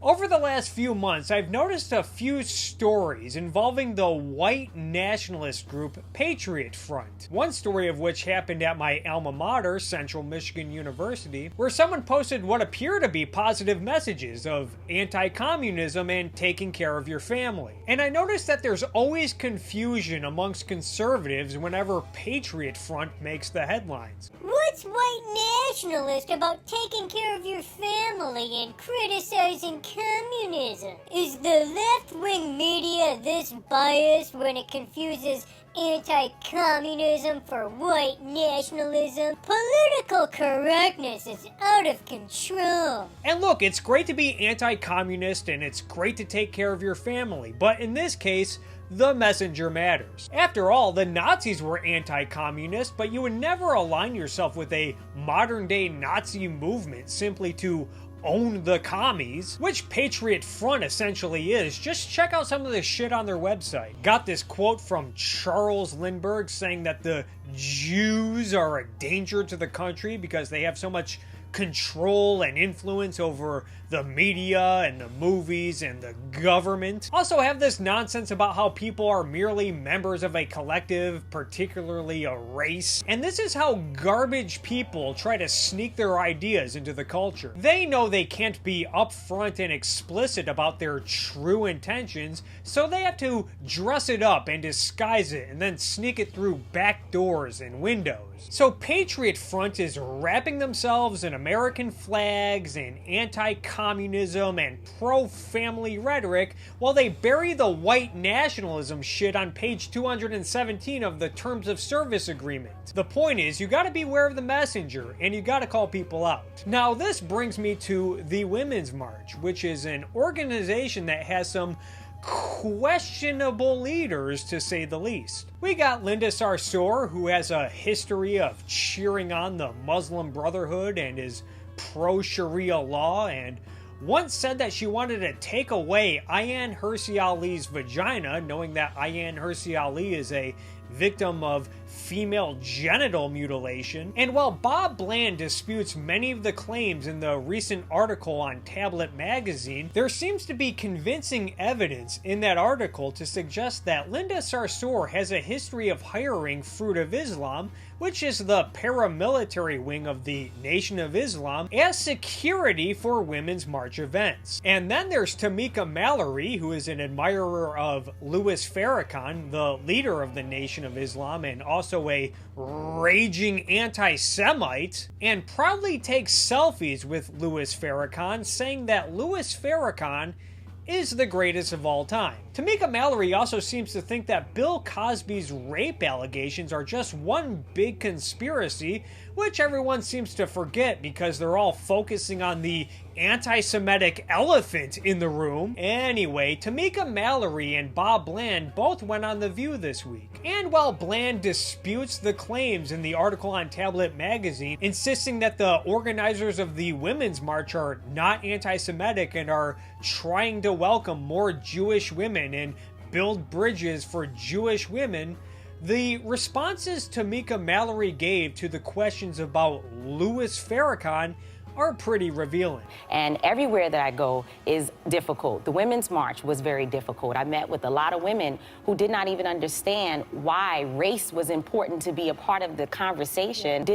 Over the last few months, I've noticed a few stories involving the white nationalist group Patriot Front. One story of which happened at my alma mater, Central Michigan University, where someone posted what appear to be positive messages of anti-communism and taking care of your family. And I noticed that there's always confusion amongst conservatives whenever Patriot Front makes the headlines. What's white nationalist about taking care of your family and criticizing communism? Is the left-wing media this biased when it confuses anti-communism for white nationalism? Political correctness is out of control. And look, it's great to be anti-communist and it's great to take care of your family, but in this case, the messenger matters. After all, the Nazis were anti-communist, but you would never align yourself with a modern-day Nazi movement simply to own the commies, which Patriot Front essentially is. Just check out some of the shit on their website. Got this quote from Charles Lindbergh saying that the Jews are a danger to the country because they have so much control and influence over the media and the movies and the government. Also have this nonsense about how people are merely members of a collective, particularly a race. And this is how garbage people try to sneak their ideas into the culture. They know they can't be upfront and explicit about their true intentions, so they have to dress it up and disguise it and then sneak it through back doors and windows. So Patriot Front is wrapping themselves in American flags and anti-communism and pro-family rhetoric while they bury the white nationalism shit on page 217 of the Terms of Service Agreement. The point is, you gotta beware of the messenger and you gotta call people out. Now this brings me to the Women's March, which is an organization that has some questionable leaders, to say the least. We got Linda Sarsour, who has a history of cheering on the Muslim Brotherhood and is pro-Sharia law, and once said that she wanted to take away Ayaan Hirsi Ali's vagina, knowing that Ayaan Hirsi Ali is a victim of female genital mutilation. And while Bob Bland disputes many of the claims in the recent article on Tablet magazine, there seems to be convincing evidence in that article to suggest that Linda Sarsour has a history of hiring Fruit of Islam, which is the paramilitary wing of the Nation of Islam, as security for Women's March events. And then there's Tamika Mallory, who is an admirer of Louis Farrakhan, the leader of the Nation of Islam and also a raging anti-Semite, and proudly takes selfies with Louis Farrakhan, saying that Louis Farrakhan is the greatest of all time. Tamika Mallory also seems to think that Bill Cosby's rape allegations are just one big conspiracy, which everyone seems to forget because they're all focusing on the anti-Semitic elephant in the room. Anyway, Tamika Mallory and Bob Bland both went on The View this week. And while Bland disputes the claims in the article on Tablet magazine, insisting that the organizers of the Women's March are not anti-Semitic and are trying to welcome more Jewish women and build bridges for Jewish women, the responses Tamika Mallory gave to the questions about Louis Farrakhan are pretty revealing. And everywhere that I go is difficult. The Women's March was very difficult. I met with a lot of women who did not even understand why race was important to be a part of the conversation,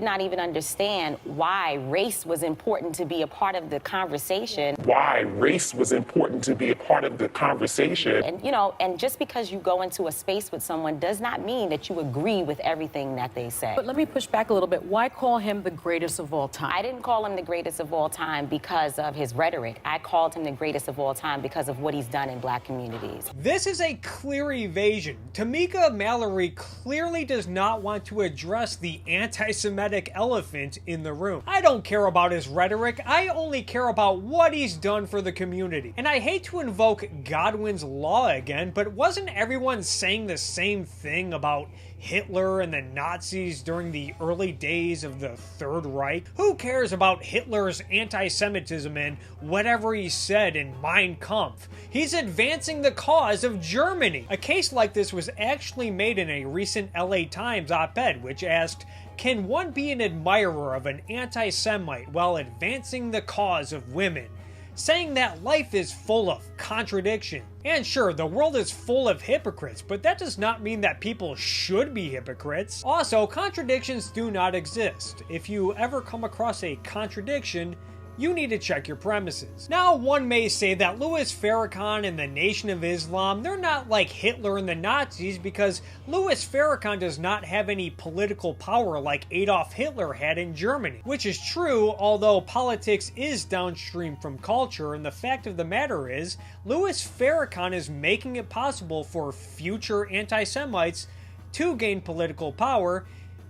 And, you know, and just because you go into a space with someone does not mean that you agree with everything that they say. But let me push back a little bit. Why call him the greatest of all time? I didn't call him the greatest of all time because of his rhetoric. I called him the greatest of all time because of what he's done in black communities. This is a clear evasion. Tamika Mallory clearly does not want to address the anti-Semitic elephant in the room. I don't care about his rhetoric. I only care about what he's done for the community. And I hate to invoke Godwin's law again, but wasn't everyone saying the same thing about Hitler and the Nazis during the early days of the Third Reich? Who cares about Hitler's anti-Semitism and whatever he said in Mein Kampf? He's advancing the cause of Germany. A case like this was actually made in a recent LA Times op-ed, which asked, can one be an admirer of an anti-Semite while advancing the cause of women? saying that life is full of contradiction. And sure, the world is full of hypocrites, but that does not mean that people should be hypocrites. Also, contradictions do not exist. If you ever come across a contradiction, you need to check your premises. Now, one may say that Louis Farrakhan and the Nation of Islam, they're not like Hitler and the Nazis, because Louis Farrakhan does not have any political power like Adolf Hitler had in Germany. Which is true, although politics is downstream from culture, and the fact of the matter is, Louis Farrakhan is making it possible for future anti-Semites to gain political power,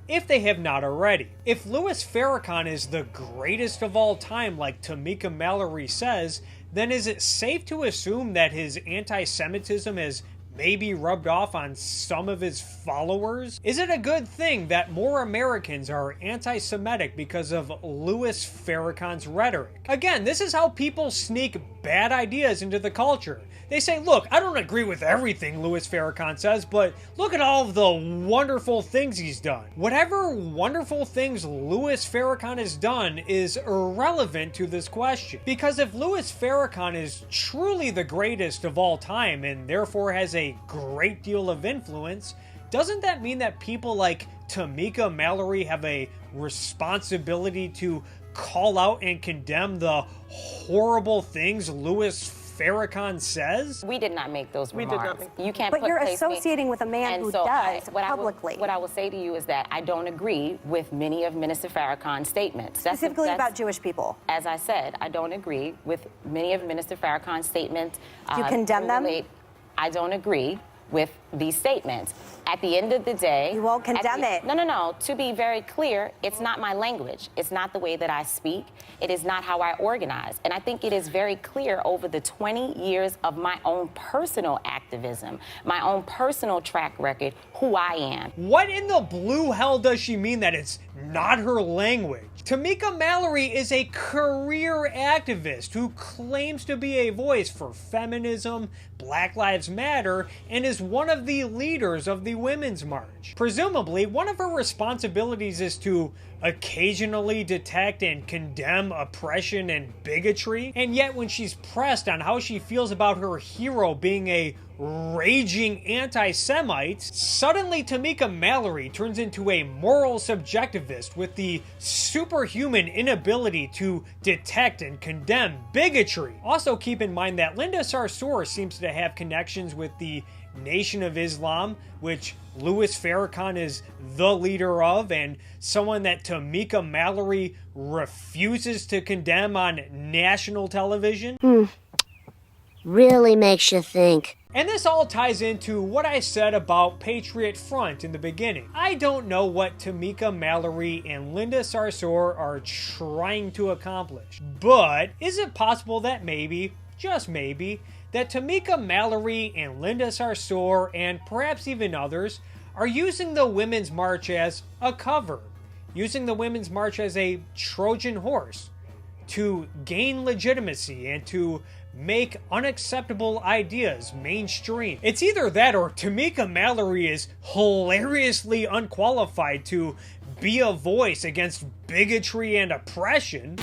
if they have not already. If Louis Farrakhan is the greatest of all time, like Tamika Mallory says, then is it safe to assume that his anti-Semitism has maybe rubbed off on some of his followers? Is it a good thing that more Americans are anti-Semitic because of Louis Farrakhan's rhetoric? Again, this is how people sneak bad ideas into the culture. They say, look, I don't agree with everything Louis Farrakhan says, but look at all of the wonderful things he's done. Whatever wonderful things Louis Farrakhan has done is irrelevant to this question. Because if Louis Farrakhan is truly the greatest of all time and therefore has a great deal of influence, doesn't that mean that people like Tamika Mallory have a responsibility to call out and condemn the horrible things Louis Farrakhan says? We did not make those remarks. We did not make. You can't. But you're associating with a man who does publicly. What I will say to you is that I don't agree with many of Minister Farrakhan's statements. Specifically about Jewish people. As I said, I don't agree with many of Minister Farrakhan's statements. Do you condemn them? I don't agree with these statements. At the end of the day... You won't condemn it. No. To be very clear, it's not my language. It's not the way that I speak. It is not how I organize. And I think it is very clear over the 20 years of my own personal activism, my own personal track record, who I am. What in the blue hell does she mean that it's not her language? Tamika Mallory is a career activist who claims to be a voice for feminism, Black Lives Matter, and is one of the leaders of the Women's March. Presumably, one of her responsibilities is to occasionally detect and condemn oppression and bigotry, and yet when she's pressed on how she feels about her hero being a raging anti-Semite, suddenly Tamika Mallory turns into a moral subjectivist with the superhuman inability to detect and condemn bigotry. Also keep in mind that Linda Sarsour seems to have connections with the Nation of Islam, which Louis Farrakhan is the leader of, and someone that Tamika Mallory refuses to condemn on national television. Really makes you think. And this all ties into what I said about Patriot Front in the beginning. I don't know what Tamika Mallory and Linda Sarsour are trying to accomplish, but is it possible that maybe, just maybe, that Tamika Mallory and Linda Sarsour, and perhaps even others, are using the Women's March as a cover, using the Women's March as a Trojan horse to gain legitimacy and to make unacceptable ideas mainstream. It's either that or Tamika Mallory is hilariously unqualified to be a voice against bigotry and oppression.